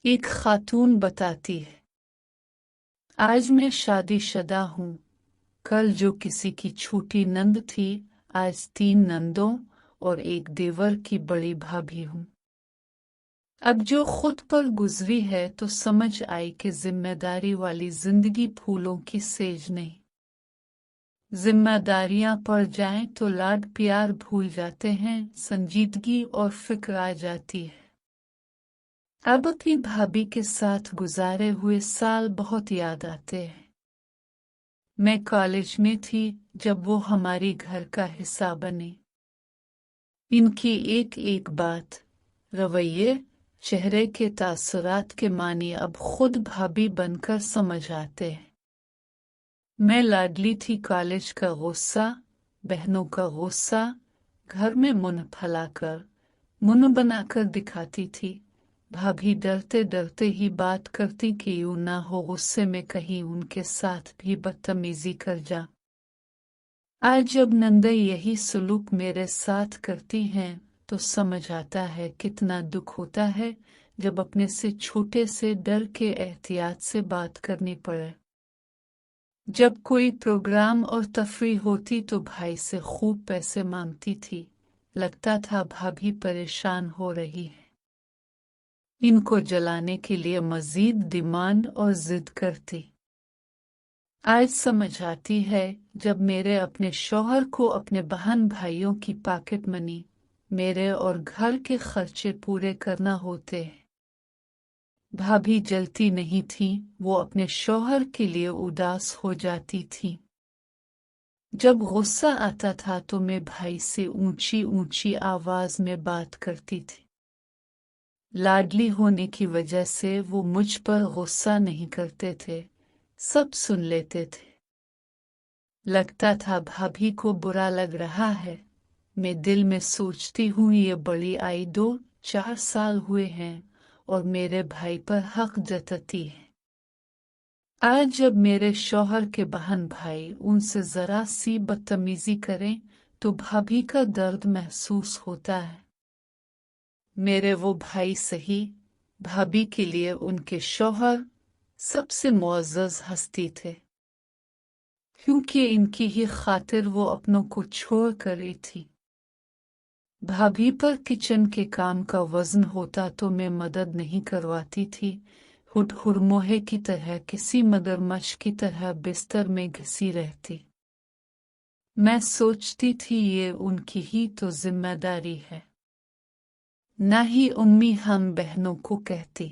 एक खातून बताती है, आज मैं शादीशुदा हूँ। कल जो किसी की छोटी नंद थी, आज 3 नंदों और एक देवर की बड़ी भाभी हूँ। अब जो खुद पर गुजरी है तो समझ आई कि जिम्मेदारी वाली जिंदगी फूलों की सेज नहीं। जिम्मेदारियां पड़ जाएं तो लाड प्यार भूल जाते हैं, संजीदगी और फिक्र आ जाती है। अब अपनी भाभी के साथ गुजारे हुए साल बहुत याद आते हैं। मैं कॉलेज में थी जब वो हमारी घर का हिस्सा बने। इनकी एक एक बात, रवैये, चेहरे के तासुरात के मानी अब खुद भाभी बनकर समझ आते हैं। मैं लाडली थी, कॉलेज का गुस्सा, बहनों का गुस्सा, घर में मुंह फैलाकर मुंह बनाकर दिखाती थी। भाभी डरते डरते ही बात करती कि यूं ना हो गुस्से में कहीं उनके साथ भी बदतमीजी कर जा। आज जब नंदे यही सलूक मेरे साथ करती हैं तो समझ आता है कितना दुख होता है जब अपने से छोटे से डर के एहतियात से बात करनी पड़े। जब कोई प्रोग्राम और तफरीह होती तो भाई से खूब पैसे मांगती थी। लगता था भाभी परेशान हो रही है। इनको जलाने के लिए मजीद डिमांड और जिद करती। आज समझ आती है जब मेरे अपने शौहर को अपने बहन भाइयों की पॉकेट मनी, मेरे और घर के खर्चे पूरे करना होते हैं। भाभी जलती नहीं थी, वो अपने शौहर के लिए उदास हो जाती थी। जब गुस्सा आता था तो मैं भाई से ऊंची ऊंची आवाज में बात करती थी। लाडली होने की वजह से वो मुझ पर गुस्सा नहीं करते थे, सब सुन लेते थे। लगता था भाभी को बुरा लग रहा है। मैं दिल में सोचती हूँ ये बड़ी आई 2-4 साल हुए हैं और मेरे भाई पर हक जताती है। आज जब मेरे शौहर के बहन भाई उनसे जरा सी बदतमीजी करें तो भाभी का दर्द महसूस होता है। मेरे वो भाई सही, भाभी के लिए उनके शौहर सबसे मुअज़्ज़ज़ हस्ती थे, क्योंकि इनकी ही खातिर वो अपनों को छोड़ कर रही थी। भाभी पर किचन के काम का वजन होता तो मैं मदद नहीं करवाती थी। हुरमोहे की तरह किसी मगरमच्छ की तरह बिस्तर में घिसी रहती। मैं सोचती थी ये उनकी ही तो जिम्मेदारी है, ना ही उम्मी हम बहनों को कहती।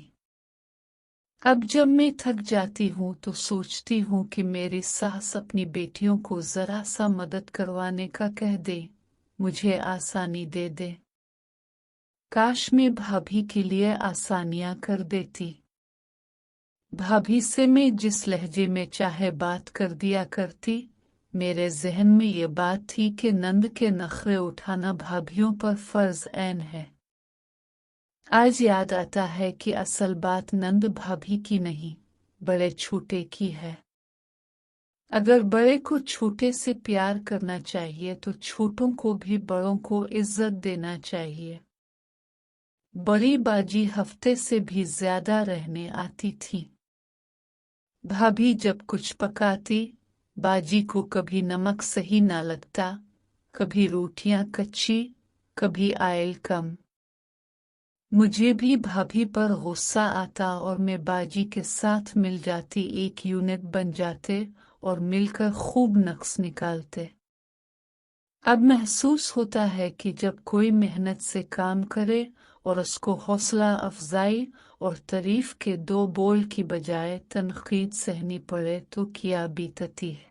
अब जब मैं थक जाती हूँ तो सोचती हूँ कि मेरी सास अपनी बेटियों को जरा सा मदद करवाने का कह दे, मुझे आसानी दे दे। काश मैं भाभी के लिए आसानियां कर देती। भाभी से मैं जिस लहजे में चाहे बात कर दिया करती। मेरे जहन में ये बात थी कि नंद के नखरे उठाना भाभीयों पर फर्ज ऐन है। आज याद आता है कि असल बात नंद भाभी की नहीं, बड़े छोटे की है। अगर बड़े को छोटे से प्यार करना चाहिए तो छोटों को भी बड़ों को इज्जत देना चाहिए। बड़ी बाजी हफ्ते से भी ज्यादा रहने आती थी। भाभी जब कुछ पकाती, बाजी को कभी नमक सही ना लगता, कभी रोटियां कच्ची, कभी आयल कम। मुझे भी भाभी पर गुस्सा आता और मैं बाजी के साथ मिल जाती, एक यूनिट बन जाते और मिलकर खूब नुक्स निकालते। अब महसूस होता है कि जब कोई मेहनत से काम करे और उसको हौसला अफजाई और तारीफ के 2 बोल की बजाय तनकीद सहनी पड़े तो क्या बीतती है।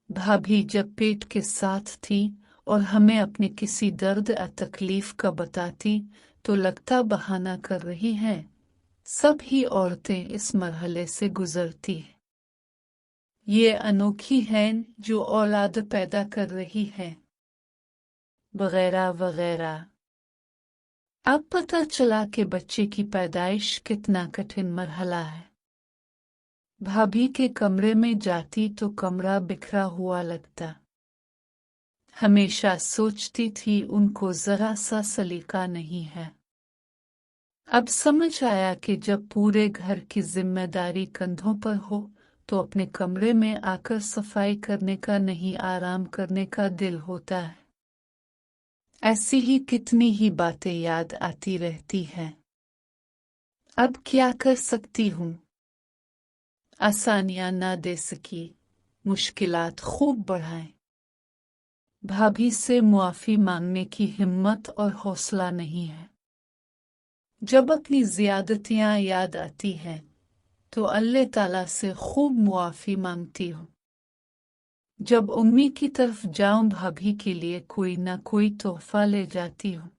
भाभी जब पेट के साथ थी और हमें अपने किसी दर्द या तकलीफ का बताती तो लगता बहाना कर रही हैं। सब ही औरतें इस मरहले से गुजरती हैं। ये अनोखी हैं जो औलाद पैदा कर रही हैं, वगैरह वगैरह। अब पता चला कि बच्चे की पैदाइश कितना कठिन मरहला है। भाभी के कमरे में जाती तो कमरा बिखरा हुआ लगता। हमेशा सोचती थी उनको जरा सा सलीका नहीं है। अब समझ आया कि जब पूरे घर की जिम्मेदारी कंधों पर हो तो अपने कमरे में आकर सफाई करने का नहीं, आराम करने का दिल होता है। ऐसी ही कितनी ही बातें याद आती रहती हैं। अब क्या कर सकती हूँ? आसानियां ना दे सकी, मुश्किलात खूब बढ़ाएं। भाभी से मुआफी मांगने की हिम्मत और हौसला नहीं है। जब अपनी ज़्यादतियां याद आती हैं तो अल्लाह ताला से खूब मुआफी मांगती हूँ। जब उम्मी की तरफ जाऊं भाभी के लिए कोई ना कोई तोहफा ले जाती हूँ।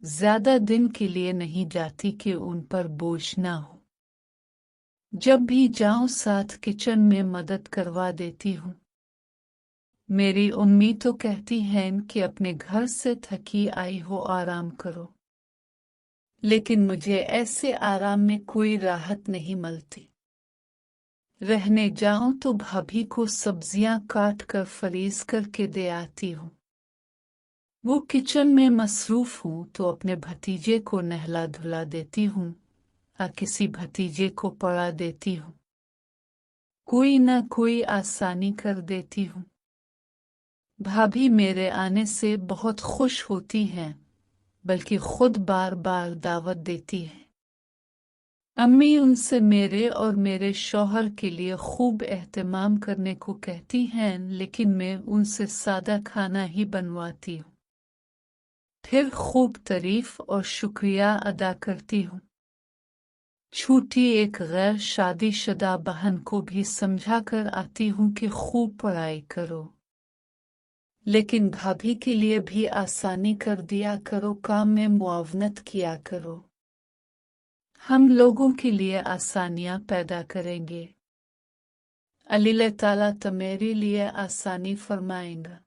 ज्यादा दिन के लिए नहीं जाती कि उन पर बोझ ना हो। जब भी जाऊं साथ किचन में मदद करवा देती हूँ। मेरी उम्मी तो कहती हैं कि अपने घर से थकी आई हो आराम करो, लेकिन मुझे ऐसे आराम में कोई राहत नहीं मिलती। रहने जाऊं तो भाभी को सब्जियां काट कर फ्रीज करके दे आती हूँ। वो किचन में मसरूफ हूं तो अपने भतीजे को नहला धुला देती हूँ या किसी भतीजे को पढ़ा देती हूँ। कोई ना कोई आसानी कर देती हूँ। भाभी मेरे आने से बहुत खुश होती हैं, बल्कि खुद बार बार दावत देती है। अम्मी उनसे मेरे और मेरे शौहर के लिए खूब एहतमाम करने को कहती हैं, लेकिन मैं उनसे सादा खाना ही बनवाती हूँ। फिर खूब तारीफ और शुक्रिया अदा करती हूँ। छूटी एक गैर शादीशुदा बहन को भी समझा कर आती हूँ कि खूब पढ़ाई करो, लेकिन भाभी के लिए भी आसानी कर दिया करो, काम में मुआवनत किया करो। हम लोगों के लिए आसानियां पैदा करेंगे। अल्लाह ताला तुम्हारे लिए आसानी फरमाएगा।